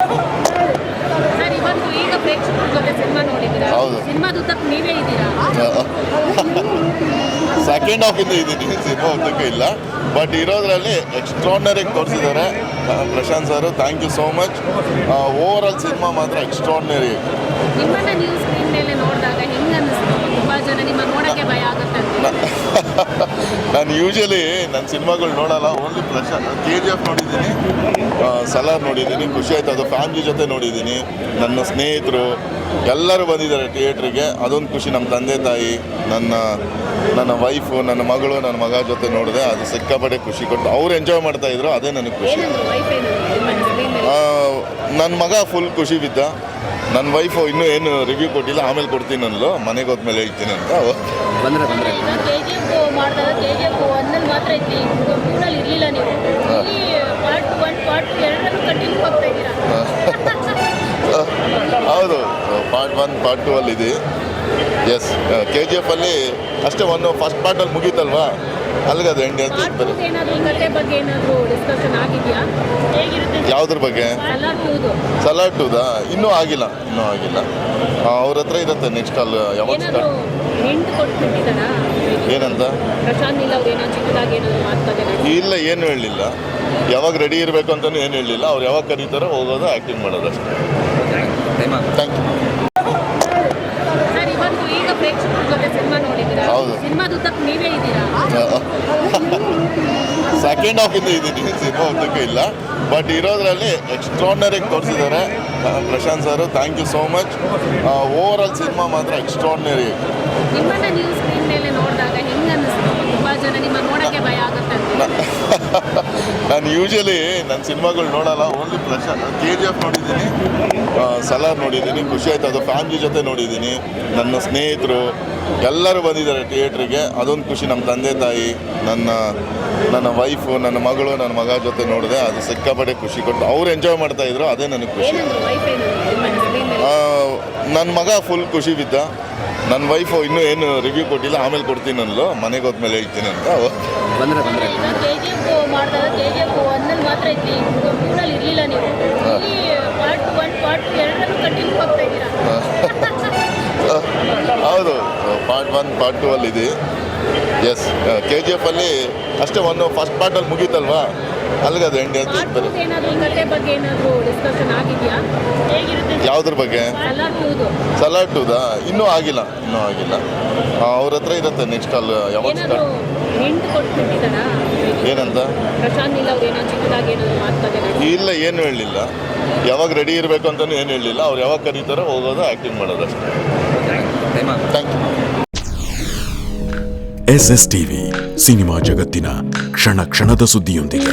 Sir, ಇವತ್ತು ಈಗ ಪ್ರೇಕ್ಷಕರ ಜೊತೆ ಸಿನಿಮಾ ನೋಡಿದ್ದೀರಾ? ಹೌದು. ಸಿನಿಮಾದ ಉದ್ದಕ್ಕೆ ನೀವೇ ಇದ್ದೀರಾ? ಸೆಕೆಂಡ್ ಹಾಫಿಂದ ಇದ್ದೀನಿ, ಸಿನಿಮಾ ಉದ್ದಕ್ಕೂ ಇಲ್ಲ. ಬಟ್ ಇರೋದ್ರಲ್ಲಿ ಎಕ್ಸ್ಟ್ರಾರ್ನರಿ ತೋರಿಸಿದ್ದಾರೆ Prashanth sir. Thank you so much. Overall cinema ಮಾತ್ರ ಎಕ್ಸ್ಟ್ರಾರ್ನರಿ. ನಿಮ್ಮನ್ನ ನೀವು ಸ್ಕ್ರೀನ್ ಮೇಲೆ ನೋಡಿದಾಗ ಹೆಂಗ ಅನಿಸ್ತು? ತುಂಬಾ ಜನ ನಿಮ್ಮ ನೋಡಕ್ಕೆ ಭಯ ಆಗುತ್ತೆ ಅಂತ. ನಾನು ಯೂಶಲಿ ನನ್ನ ಸಿನಿಮಾಗಳು ನೋಡಲ್ಲ. ಓನ್ಲಿ ಪ್ರಶಾಂತ್ KGF ನೋಡಿದ್ದೀನಿ, ಸಲಾರ್ ನೋಡಿದ್ದೀನಿ, ಖುಷಿ ಆಯ್ತು. ಅದು ಫ್ಯಾಮಿಲಿ ಜೊತೆ ನೋಡಿದ್ದೀನಿ. ನನ್ನ ಸ್ನೇಹಿತರು ಎಲ್ಲರೂ ಬಂದಿದ್ದಾರೆ ಥಿಯೇಟ್ರಿಗೆ, ಅದೊಂದು ಖುಷಿ. ನಮ್ಮ ತಂದೆ ತಾಯಿ, ನನ್ನ ವೈಫು, ನನ್ನ ಮಗಳು, ನನ್ನ ಮಗ ಜೊತೆ ನೋಡಿದೆ. ಅದು ಸಿಕ್ಕಾಪಟ್ಟೆ ಖುಷಿ ಕೊಟ್ಟು ಅವ್ರು ಎಂಜಾಯ್ ಮಾಡ್ತಾಯಿದ್ರು, ಅದೇ ನನಗೆ ಖುಷಿ. ಏನಂದ್ರು ವೈಫ್ ನನ್ನ ಮಗ ಫುಲ್ ಖುಷಿ ಬಿದ್ದ. ನನ್ನ ವೈಫು ಇನ್ನೂ ಏನು ರಿವ್ಯೂ ಕೊಟ್ಟಿಲ್ಲ, ಆಮೇಲೆ ಕೊಡ್ತೀನಿ ಅನ್ನಲು, ಮನೆಗೆ ಹೋದ್ಮೇಲೆ ಹೇಳ್ತೀನಿ ಅಂತ. ಈಗ KGF ಮಾಡಿದಾಗ KGF 1 ಮಾತ್ರ ಇದ್ರಿ, 2 ಇರಲಿಲ್ಲ ನೀವು. ಇಲ್ಲಿ ಪಾರ್ಟ್ 1 ಪಾರ್ಟ್ 2 ಎರಡನ್ನೂ ಕಂಟಿನ್ಯೂ ಹೋಗ್ತಾ ಇದ್ದೀರಾ? ಹೌದು, ಪಾರ್ಟ್ 1 ಪಾರ್ಟ್ 2 ಅಲ್ಲಿ ಇದೆ. ಎಸ್, KGF ಅಲ್ಲಿ ಅಷ್ಟೇ ಫಸ್ಟ್ ಪಾರ್ಟಲ್ಲಿ ಮುಗೀತಲ್ವಾ, ಅಲ್ಲಿಗೆ ಅದು ಎಂಡ್ ಪಾರ್ಟ್ 2 ಏನಾದರೂ ಈ ಕತೆ ಬಗ್ಗೆ ಏನಾದರೂ ಡಿಸ್ಕಷನ್ ಆಗಿದೆಯಾ? ಹೇಗಿರುತ್ತೆ? ಯಾವುದ್ರ ಬಗ್ಗೆ? ಸಲಾರ್ 2 ಇನ್ನೂ ಆಗಿಲ್ಲ. ಅವ್ರ ಹತ್ರ ಇರುತ್ತೆ ನೆಕ್ಸ್ಟ್ ಅಲ್ಲಿ ಯಾವಾಗ ಏನಾದರೂ ಹಿಂಟ್ ಕೊಟ್ಬಿಟ್ಟಿದ್ದಾರಾ? ಏನಂತ? ಪ್ರಶಾಂತ್ ನೀಲ್ ಅವ್ರು ಏನೋ ಚಿಕ್ಕದಾಗಿ ಏನಾದರೂ ಮಾತಾಡಿದ್ದಾರೆ? ಇಲ್ಲ, ಏನು ಹೇಳಲಿಲ್ಲ. ಯಾವಾಗ ರೆಡಿ ಇರಬೇಕು ಅಂತಲೂ ಏನು ಹೇಳಲಿಲ್ಲ. ಅವ್ರು ಯಾವಾಗ ಕರೀತಾರೋ ಹೋಗೋದು, ಆ್ಯಕ್ಟಿಂಗ್ ಮಾಡೋದು ಅಷ್ಟೇ. Thank you. ಸರ್, ಇವತ್ತು ಈಗ ಪ್ರೇಕ್ಷಕರ ಜೊತೆ ಸಿನಿಮಾ ನೋಡಿದ್ದೀರಾ? ಹೌದು. ಸಿನಿಮಾದ ಉದ್ದಕ್ಕೆ ನೀವೇ ಇದ್ದೀರಾ? ಸೆಕೆಂಡ್ ಹಾಫಿಂದ ಇದ್ದೀನಿ, ಸಿನಿಮಾ ಉದ್ದಕ್ಕೂ ಇಲ್ಲ. ಬಟ್ ಇರೋದ್ರಲ್ಲಿ ಎಕ್ಸ್ಟ್ರಾರ್ನರಿ ತೋರಿಸಿದ್ದಾರೆ Prashanth sir. Thank you so much. Overall cinema ಮಾತ್ರ ಎಕ್ಸ್ಟ್ರಾರ್ನರಿ. ನಿಮ್ಮನ್ನ ನೀವು ಸ್ಕ್ರೀನ್ ಮೇಲೆ ನೋಡಿದಾಗ ಹೆಂಗ ಅನಿಸ್ತು? ತುಂಬಾ ಜನ ನಿಮ್ಮ ನೋಡಕ್ಕೆ ಭಯ ಆಗುತ್ತೆ ಅಂತ. ನಾನು ಯೂಶಲಿ ನನ್ನ ಸಿನಿಮಾಗಳು ನೋಡಲ್ಲ. ಓನ್ಲಿ ಪ್ರಶಾಂತ್ KGF ನೋಡಿದ್ದೀನಿ, ಸಲಾರ್ ನೋಡಿದ್ದೀನಿ, ಖುಷಿ ಆಯ್ತು. ಅದು ಫ್ಯಾಮಿಲಿ ಜೊತೆ ನೋಡಿದ್ದೀನಿ. ನನ್ನ ಸ್ನೇಹಿತರು ಎಲ್ಲರೂ ಬಂದಿದ್ದಾರೆ ಥಿಯೇಟ್ರಿಗೆ, ಅದೊಂದು ಖುಷಿ. ನಮ್ಮ ತಂದೆ ತಾಯಿ, ನನ್ನ ವೈಫು, ನನ್ನ ಮಗಳು, ನನ್ನ ಮಗ ಜೊತೆ ನೋಡಿದೆ. ಅದು ಸಿಕ್ಕಾಪಟ್ಟೆ ಖುಷಿ ಕೊಟ್ಟು ಅವ್ರು ಎಂಜಾಯ್ ಮಾಡ್ತಾಯಿದ್ರು, ಅದೇ ನನಗೆ ಖುಷಿ. ಏನಂದ್ರು ವೈಫ್ ನನ್ನ ಮಗ ಫುಲ್ ಖುಷಿ ಬಿದ್ದ. ನನ್ನ ವೈಫು ಇನ್ನೂ ಏನು ರಿವ್ಯೂ ಕೊಟ್ಟಿಲ್ಲ, ಆಮೇಲೆ ಕೊಡ್ತೀನಿ ಅನ್ನಲು, ಮನೆಗೆ ಹೋದ್ಮೇಲೆ ಹೇಳ್ತೀನಿ ಅಂತ. ಈಗ KGF ಮಾಡಿದಾಗ KGF 1 ಮಾತ್ರ ಇದ್ರಿ, 2 ಇರಲಿಲ್ಲ ನೀವು. ಇಲ್ಲಿ ಪಾರ್ಟ್ 1 ಪಾರ್ಟ್ 2 ಎರಡನ್ನೂ ಕಂಟಿನ್ಯೂ ಹೋಗ್ತಾ ಇದ್ದೀರಾ? ಹೌದು, ಪಾರ್ಟ್ 1 ಪಾರ್ಟ್ 2 ಅಲ್ಲಿ ಇದೆ. ಎಸ್, KGF ಅಲ್ಲಿ ಅಷ್ಟೇ ಫಸ್ಟ್ ಪಾರ್ಟಲ್ಲಿ ಮುಗೀತಲ್ವಾ, ಅಲ್ಲಿಗೆ ಅದು ಎಂಡ್ ಪಾರ್ಟ್ 2 ಏನಾದರೂ ಈ ಕತೆ ಬಗ್ಗೆ ಏನಾದರೂ ಡಿಸ್ಕಷನ್ ಆಗಿದೆಯಾ? ಹೇಗಿರುತ್ತೆ? ಯಾವುದ್ರ ಬಗ್ಗೆ? ಸಲಾರ್ 2 ಇನ್ನೂ ಆಗಿಲ್ಲ. ಅವ್ರ ಹತ್ರ ಇರುತ್ತೆ ನೆಕ್ಸ್ಟ್ ಅಲ್ಲಿ ಯಾವಾಗ ಏನಾದರೂ ಹಿಂಟ್ ಕೊಟ್ಬಿಟ್ಟಿದ್ದಾರಾ? ಏನಂತ? ಪ್ರಶಾಂತ್ ನೀಲ್ ಅವ್ರು ಏನೋ ಚಿಕ್ಕದಾಗಿ ಏನಾದರೂ ಮಾತಾಡಿದ್ದಾರೆ? ಇಲ್ಲ, ಏನು ಹೇಳಲಿಲ್ಲ. ಯಾವಾಗ ರೆಡಿ ಇರಬೇಕು ಅಂತಲೂ ಏನು ಹೇಳಲಿಲ್ಲ. ಅವ್ರು ಯಾವಾಗ ಕರೀತಾರೋ ಹೋಗೋದು, ಆ್ಯಕ್ಟಿಂಗ್ ಮಾಡೋದು ಅಷ್ಟೇ. Thank you. SSTV ಸಿನಿಮಾ ಜಗತ್ತಿನ ಕ್ಷಣ ಕ್ಷಣದ ಸುದ್ದಿಯೊಂದಿಗೆ.